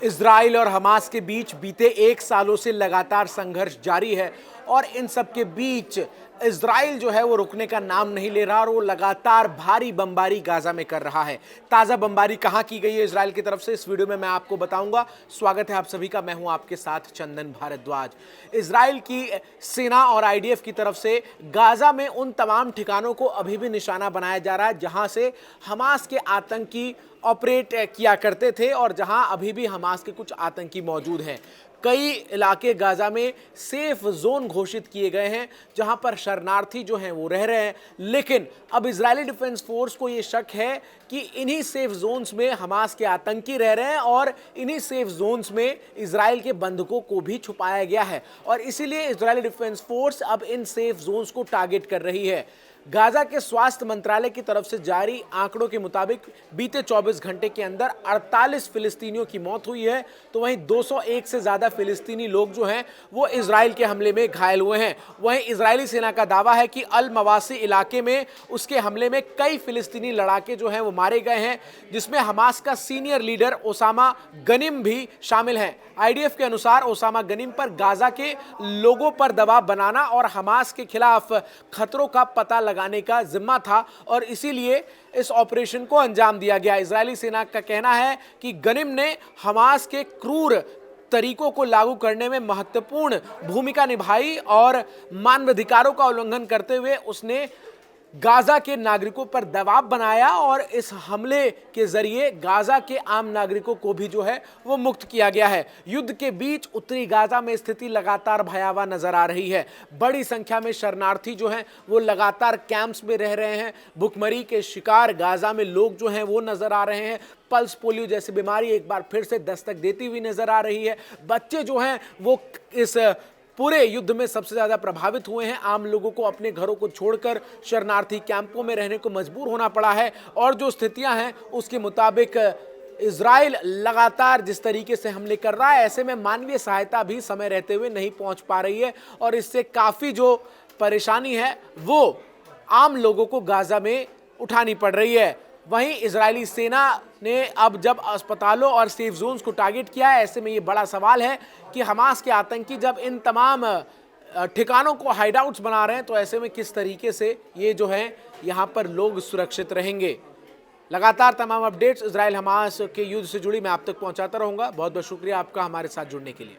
Israel और Hamas के बीच बीते 1 सालों से लगातार संघर्ष जारी है और इन सब के बीच इजराइल जो है वो रुकने का नाम नहीं ले रहा और वो लगातार भारी बमबारी गाजा में कर रहा है। ताजा बमबारी कहां की गई है इजराइल की तरफ से, इस वीडियो में मैं आपको बताऊंगा। स्वागत है आप सभी का, मैं हूं आपके साथ चंदन भारद्वाज। इजराइल की सेना और आईडीएफ की तरफ से गाजा में उन तमाम ठिकानों को अभी भी निशाना बनाया जा रहा है जहां से हमास के आतंकी ऑपरेट किया करते थे और जहां अभी भी हमास के कुछ आतंकी मौजूद हैं। कई इलाके गाजा में सेफ जोन घोषित किए गए हैं जहां पर शरणार्थी जो हैं वो रह रहे हैं, लेकिन अब इजरायली डिफेंस फोर्स को ये शक है कि इन्हीं सेफ जोन्स में हमास के आतंकी रह रहे हैं और इन्हीं सेफ जोन्स में इजराइल के बंधकों को भी छुपाया गया है और इसीलिए इजरायली डिफेंस फोर्स अब इन सेफ जोन्स को टारगेट कर रही है। गाजा के स्वास्थ्य मंत्रालय की तरफ से जारी आंकड़ों के मुताबिक बीते 24 घंटे के अंदर 48 फिलिस्तीनियों की मौत हुई है, तो वहीं 201 से ज्यादा फिलिस्तीनी लोग जो हैं वो इजराइल के हमले में घायल हुए हैं। वहीं इजरायली सेना का दावा है कि अल मवासी इलाके में उसके हमले में कई फिलिस्तीनी लड़ाके जो हैं वो मारे गए हैं, जिसमें हमास का सीनियर लीडर ओसामा गनीम भी शामिल हैं। आईडीएफ के अनुसार ओसामा गनीम पर गाजा के लोगों पर दबाव बनाना और हमास के खिलाफ खतरों का पता लगाने का जिम्मा था और इसीलिए इस ऑपरेशन को अंजाम दिया गया। इजरायली सेना का कहना है कि गनीम ने हमास के क्रूर तरीकों को लागू करने में महत्वपूर्ण भूमिका निभाई और मानवाधिकारों का उल्लंघन करते हुए उसने गाजा के नागरिकों पर दबाव बनाया और इस हमले के जरिए गाजा के आम नागरिकों को भी जो है वो मुक्त किया गया है। युद्ध के बीच उत्तरी गाजा में स्थिति लगातार भयावह नजर आ रही है। बड़ी संख्या में शरणार्थी जो हैं वो लगातार कैंप्स में रह रहे हैं। भुखमरी के शिकार गाजा में लोग जो हैं वो नजर आ रहे हैं। पल्स पोलियो जैसी बीमारी एक बार फिर से दस्तक देती हुई नजर आ रही है। बच्चे जो हैं वो इस पूरे युद्ध में सबसे ज्यादा प्रभावित हुए हैं। आम लोगों को अपने घरों को छोड़कर शरणार्थी कैंपों में रहने को मजबूर होना पड़ा है और जो स्थितियां हैं उसके मुताबिक इजराइल लगातार जिस तरीके से हमले कर रहा है, ऐसे में मानवीय सहायता भी समय रहते हुए नहीं पहुंच पा रही है और इससे काफी जो परेशानी है वो आम लोगों को गाजा में उठानी पड़ रही है। वहीं इजरायली सेना ने अब जब अस्पतालों और सेफ जोन्स को टारगेट किया है, ऐसे में ये बड़ा सवाल है कि हमास के आतंकी जब इन तमाम ठिकानों को हाइडआउट्स बना रहे हैं तो ऐसे में किस तरीके से ये जो है यहाँ पर लोग सुरक्षित रहेंगे। लगातार तमाम अपडेट्स इजराइल हमास के युद्ध से जुड़ी मैं आप तक पहुंचाता रहूंगा। बहुत बहुत शुक्रिया आपका हमारे साथ जुड़ने के लिए।